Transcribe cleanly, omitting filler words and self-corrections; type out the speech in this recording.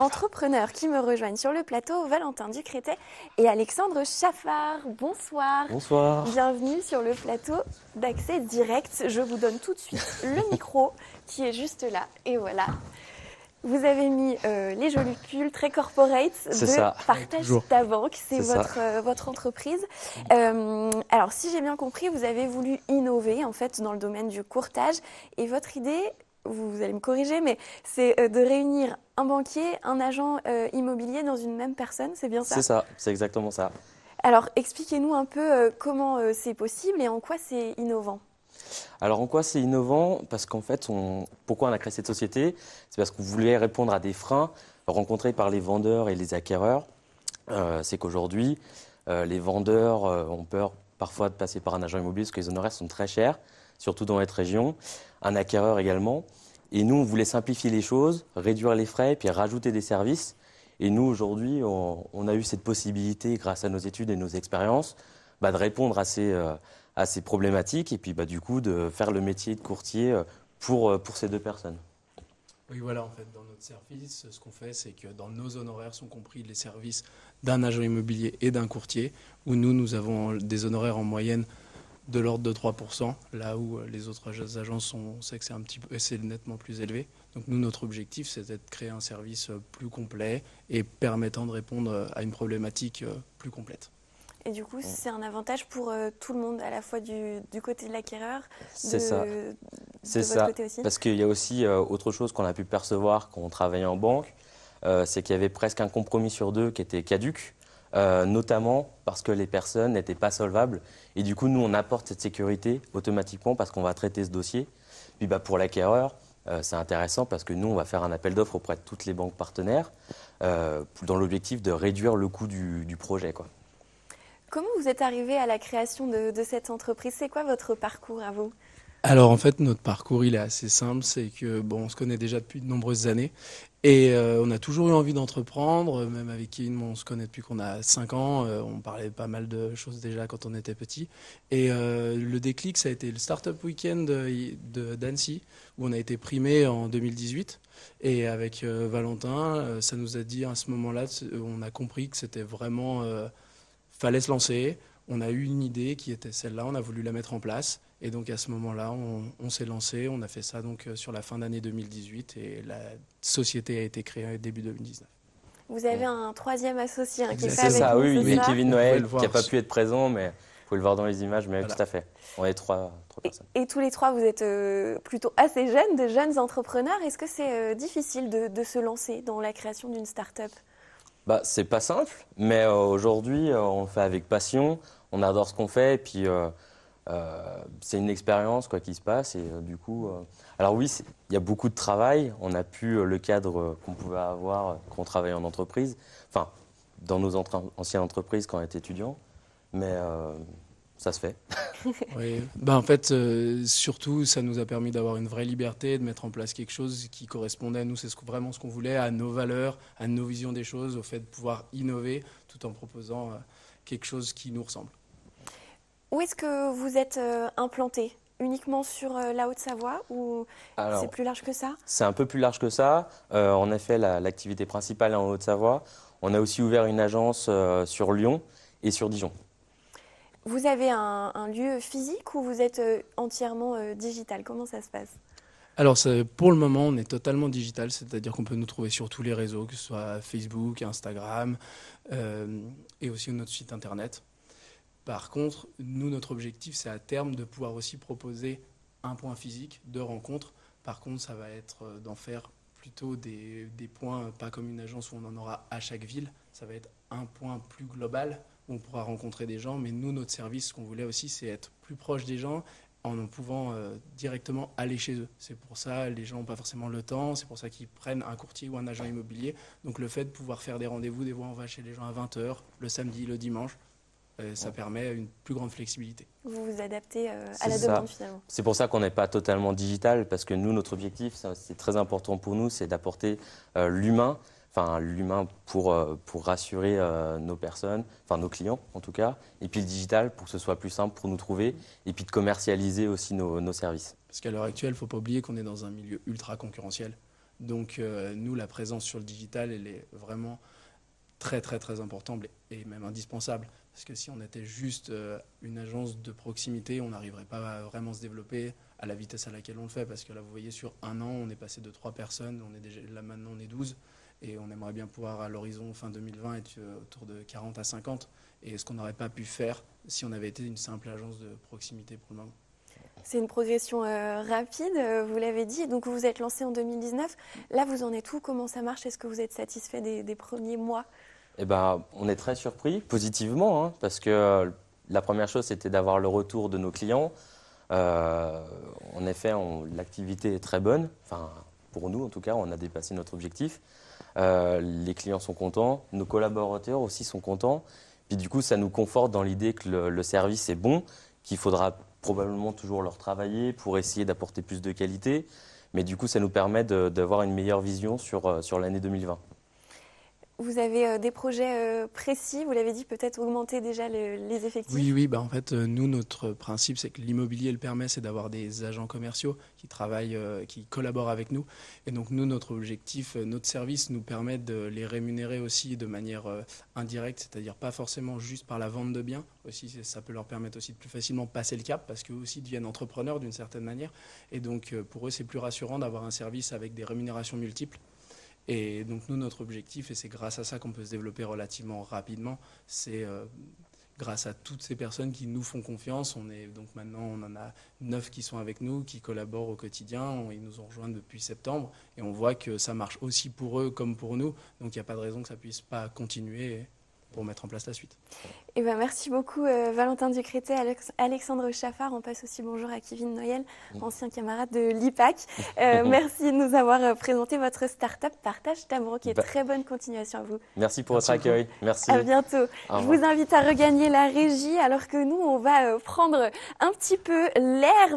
Entrepreneurs qui me rejoignent sur le plateau, Valentin Ducrétet et Alexandre Chaffard. Bonsoir. Bonsoir. Bienvenue sur le plateau d'Accès Direct. Je vous donne tout de suite le micro qui est juste là. Et voilà. Vous avez mis les jolis pulls très corporate de Partage ta banque. C'est votre entreprise. Alors, si j'ai bien compris, vous avez voulu innover en fait dans le domaine du courtage. Et votre idée, vous allez me corriger, mais c'est de réunir un banquier, un agent immobilier dans une même personne, c'est bien ça? C'est ça, c'est exactement ça. Alors, expliquez-nous un peu comment c'est possible et en quoi c'est innovant. Alors en quoi c'est innovant? Parce qu'en fait, pourquoi on a créé cette société? C'est parce qu'on voulait répondre à des freins rencontrés par les vendeurs et les acquéreurs. C'est qu'aujourd'hui, les vendeurs ont peur parfois de passer par un agent immobilier parce que les honoraires sont très chers, surtout dans cette région. Un acquéreur également. Et nous, on voulait simplifier les choses, réduire les frais, puis rajouter des services. Et nous, aujourd'hui, on a eu cette possibilité, grâce à nos études et nos expériences, de répondre à ces problématiques et puis du coup de faire le métier de courtier pour ces deux personnes. Oui, voilà, en fait, dans notre service, ce qu'on fait, c'est que dans nos honoraires sont compris les services d'un agent immobilier et d'un courtier, où nous avons des honoraires en moyenne de l'ordre de 3%, là où les autres agences, on sait que c'est nettement plus élevé. Donc nous, notre objectif, c'est de créer un service plus complet et permettant de répondre à une problématique plus complète. Et du coup, c'est un avantage pour tout le monde, à la fois du côté de l'acquéreur, C'est ça. C'est votre ça. côté aussi. Parce qu'il y a aussi autre chose qu'on a pu percevoir quand on travaillait en banque, c'est qu'il y avait presque un compromis sur deux qui était caduc, notamment parce que les personnes n'étaient pas solvables. Et du coup, nous, on apporte cette sécurité automatiquement parce qu'on va traiter ce dossier. Puis pour l'acquéreur, c'est intéressant parce que nous, on va faire un appel d'offres auprès de toutes les banques partenaires dans l'objectif de réduire le coût du projet, quoi. Comment vous êtes arrivé à la création de cette entreprise? C'est quoi votre parcours à vous? Alors en fait, notre parcours, il est assez simple, c'est que on se connaît déjà depuis de nombreuses années et on a toujours eu envie d'entreprendre, même avec Kim, on se connaît depuis qu'on a 5 ans, on parlait pas mal de choses déjà quand on était petit. Et le déclic, ça a été le Startup Weekend d'Annecy, où on a été primé en 2018. Et avec Valentin, ça nous a dit à ce moment-là, on a compris que c'était vraiment... fallait se lancer. On a eu une idée qui était celle-là, on a voulu la mettre en place. Et donc à ce moment-là, on s'est lancé. On a fait ça donc sur la fin d'année 2018 et la société a été créée début 2019. Vous avez un troisième associé qui est pas C'est avec ça, nous oui, ce mais soir. Kevin Noël, qui n'a pas pu être présent, mais vous pouvez le voir dans les images, mais Voilà. tout à fait. On est trois personnes. Et tous les trois, vous êtes plutôt assez jeunes, de jeunes entrepreneurs. Est-ce que c'est difficile de se lancer dans la création d'une start-up? C'est pas simple, mais aujourd'hui, on le fait avec passion, on adore ce qu'on fait, et puis c'est une expérience qui se passe. Et du coup, alors oui, il y a beaucoup de travail. On n'a plus le cadre qu'on pouvait avoir quand on travaillait en entreprise, enfin, dans nos anciennes entreprises quand on était étudiant, mais ça se fait. Oui. En fait, surtout, ça nous a permis d'avoir une vraie liberté, de mettre en place quelque chose qui correspondait à nous. C'est vraiment ce qu'on voulait, à nos valeurs, à nos visions des choses, au fait de pouvoir innover tout en proposant quelque chose qui nous ressemble. Où est-ce que vous êtes implanté? Uniquement sur la Haute-Savoie ou Alors, c'est plus large que ça? c'est un peu plus large que ça. En effet, l'activité principale est en Haute-Savoie. On a aussi ouvert une agence sur Lyon et sur Dijon. Vous avez un lieu physique ou vous êtes entièrement digital? Comment ça se passe? Alors, pour le moment, on est totalement digital, c'est-à-dire qu'on peut nous trouver sur tous les réseaux, que ce soit Facebook, Instagram, et aussi notre site internet. Par contre, nous, notre objectif, c'est à terme de pouvoir aussi proposer un point physique de rencontre. Par contre, ça va être d'en faire plutôt des points, pas comme une agence où on en aura à chaque ville. Ça va être un point plus global où on pourra rencontrer des gens. Mais nous, notre service, ce qu'on voulait aussi, c'est être plus proche des gens en pouvant directement aller chez eux. C'est pour ça les gens n'ont pas forcément le temps, c'est pour ça qu'ils prennent un courtier ou un agent immobilier. Donc le fait de pouvoir faire des rendez-vous, des fois on va chez les gens à 20 h, le samedi, le dimanche, ça permet une plus grande flexibilité. Vous vous adaptez à la demande finalement. C'est pour ça qu'on n'est pas totalement digital, parce que nous, notre objectif, c'est très important pour nous, c'est d'apporter l'humain, enfin l'humain pour rassurer nos personnes, enfin nos clients en tout cas, et puis le digital pour que ce soit plus simple pour nous trouver, et puis de commercialiser aussi nos services. Parce qu'à l'heure actuelle, il ne faut pas oublier qu'on est dans un milieu ultra concurrentiel. Donc nous, la présence sur le digital, elle est vraiment très très très importante et même indispensable. Parce que si on était juste une agence de proximité, on n'arriverait pas à vraiment se développer à la vitesse à laquelle on le fait. Parce que là, vous voyez, sur un an, on est passé de 3 personnes, là maintenant on est 12. Et on aimerait bien pouvoir, à l'horizon fin 2020, être autour de 40 à 50. Et ce qu'on n'aurait pas pu faire si on avait été une simple agence de proximité pour le moment. C'est une progression rapide, vous l'avez dit. Donc vous vous êtes lancé en 2019. Là, vous en êtes où? Comment ça marche? Est-ce que vous êtes satisfait des premiers mois? Eh ben, on est très surpris, positivement, hein, parce que la première chose, c'était d'avoir le retour de nos clients. En effet, l'activité est très bonne. Enfin, pour nous, en tout cas, on a dépassé notre objectif. Les clients sont contents, nos collaborateurs aussi sont contents. Puis du coup, ça nous conforte dans l'idée que le service est bon, qu'il faudra probablement toujours le retravailler pour essayer d'apporter plus de qualité. Mais du coup, ça nous permet d'avoir une meilleure vision sur l'année 2020. Vous avez des projets précis, vous l'avez dit, peut-être augmenter déjà les effectifs? Oui, en fait, nous, notre principe, c'est que l'immobilier le permet, c'est d'avoir des agents commerciaux qui travaillent, qui collaborent avec nous. Et donc, nous, notre objectif, notre service nous permet de les rémunérer aussi de manière indirecte, c'est-à-dire pas forcément juste par la vente de biens. Aussi, ça peut leur permettre aussi de plus facilement passer le cap parce qu'eux aussi deviennent entrepreneurs d'une certaine manière. Et donc, pour eux, c'est plus rassurant d'avoir un service avec des rémunérations multiples. Et donc nous, notre objectif, et c'est grâce à ça qu'on peut se développer relativement rapidement, c'est grâce à toutes ces personnes qui nous font confiance. Donc maintenant, on en a 9 qui sont avec nous, qui collaborent au quotidien. Ils nous ont rejoints depuis septembre et on voit que ça marche aussi pour eux comme pour nous. Donc il n'y a pas de raison que ça ne puisse pas continuer pour mettre en place la suite. Eh ben, merci beaucoup Valentin Ducrétet, Alexandre Chaffard. On passe aussi bonjour à Kevin Noyel, ancien camarade de l'IPAC. Merci de nous avoir présenté votre start-up Partage Tamrock et très bonne continuation à vous. Merci pour votre accueil. Merci. À bientôt. Je vous invite à regagner la régie alors que nous, on va prendre un petit peu l'air.